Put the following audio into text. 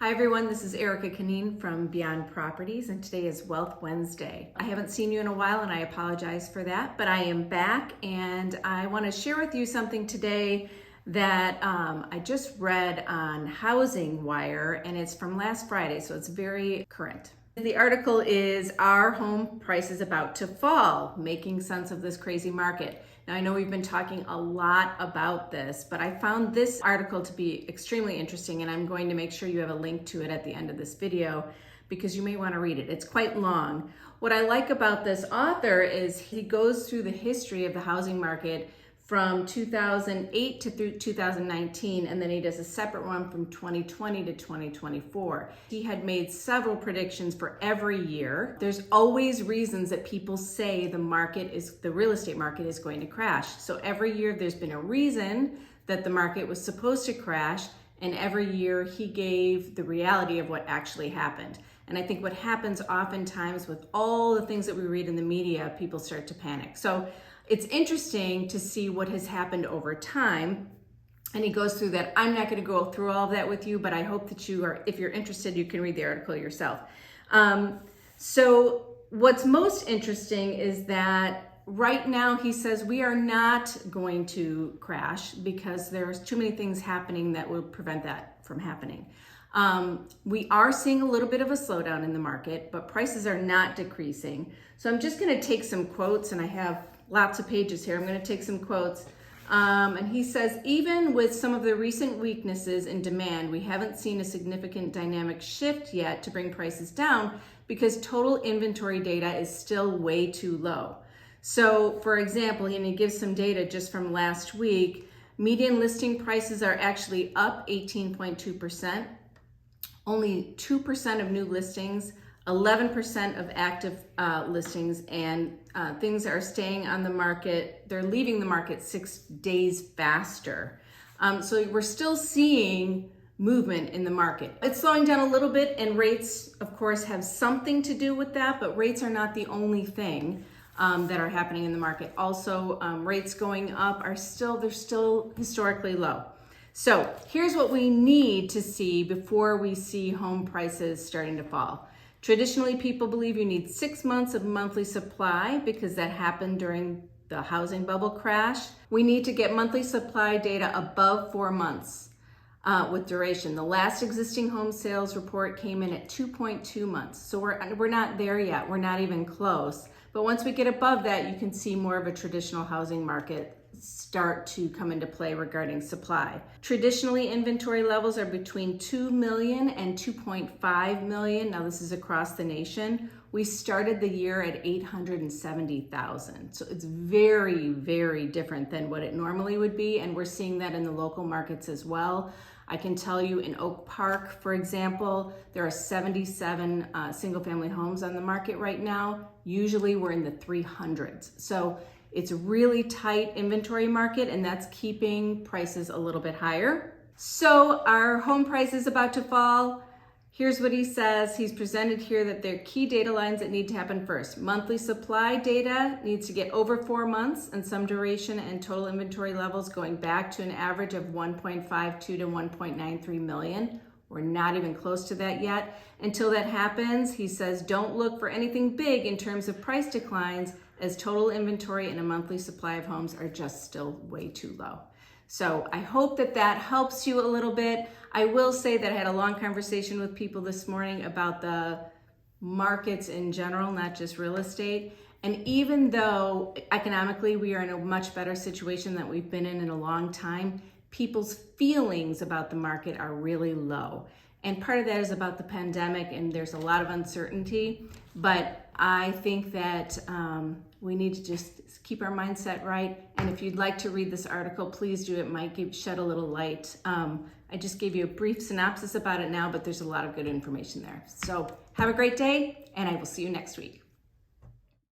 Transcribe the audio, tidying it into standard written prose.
Hi everyone, this is Erica Canine from Beyond Properties, and today is Wealth Wednesday. I haven't seen you in a while and I apologize for that, but I am back and I want to share with you something today that I just read on Housing Wire, and it's from last Friday, so it's very current. The article is "Are Home Prices About to Fall? Making Sense of This Crazy Market." Now, I know we've been talking a lot about this, but I found this article to be extremely interesting, and I'm going to make sure you have a link to it at the end of this video because you may want to read it. It's quite long. What I like about this author is he goes through the history of the housing market from 2008 to through 2019, and then he does a separate one from 2020 to 2024. He had made several predictions for every year. There's always reasons that people say the real estate market is going to crash. So every year there's been a reason that the market was supposed to crash, and every year he gave the reality of what actually happened. And I think what happens oftentimes with all the things that we read in the media, people start to panic. So it's interesting to see what has happened over time. And he goes through that. I'm not going to go through all of that with you, but I hope that if you're interested, you can read the article yourself. So what's most interesting is that right now he says we are not going to crash because there's too many things happening that will prevent that from happening. We are seeing a little bit of a slowdown in the market, but prices are not decreasing. So I'm just going to take some quotes, and I have lots of pages here. I'm going to take some quotes. And he says, even with some of the recent weaknesses in demand, we haven't seen a significant dynamic shift yet to bring prices down because total inventory data is still way too low. So for example, and he gives some data just from last week, median listing prices are actually up 18.2%. Only 2% of new listings, 11% of active listings, and things are staying on the market. They're leaving the market 6 days faster. So we're still seeing movement in the market. It's slowing down a little bit, and rates, of course, have something to do with that, but rates are not the only thing that are happening in the market. Also, rates going up they're still historically low. So here's what we need to see before we see home prices starting to fall. Traditionally, people believe you need 6 months of monthly supply because that happened during the housing bubble crash. We need to get monthly supply data above 4 months with duration. The last existing home sales report came in at 2.2 months. So we're not there yet. We're not even close. But once we get above that, you can see more of a traditional housing market start to come into play regarding supply. Traditionally, inventory levels are between 2 million and 2.5 million. Now, this is across the nation. We started the year at 870,000. So it's very, very different than what it normally would be. And we're seeing that in the local markets as well. I can tell you in Oak Park, for example, there are 77 single family homes on the market right now. Usually we're in the 300s. So it's a really tight inventory market, and that's keeping prices a little bit higher. So our home price is about to fall. Here's what he says. He's presented here that there are key data lines that need to happen first. Monthly supply data needs to get over 4 months and some duration, and total inventory levels going back to an average of 1.52 to 1.93 million. We're not even close to that yet. Until that happens, he says, don't look for anything big in terms of price declines, as total inventory and a monthly supply of homes are just still way too low. So I hope that helps you a little bit. I will say that I had a long conversation with people this morning about the markets in general, not just real estate. And even though economically we are in a much better situation than we've been in a long time, people's feelings about the market are really low. And part of that is about the pandemic, and there's a lot of uncertainty. But I think that we need to just keep our mindset right. And if you'd like to read this article, please do. It might shed a little light. I just gave you a brief synopsis about it now, but there's a lot of good information there. So have a great day, and I will see you next week.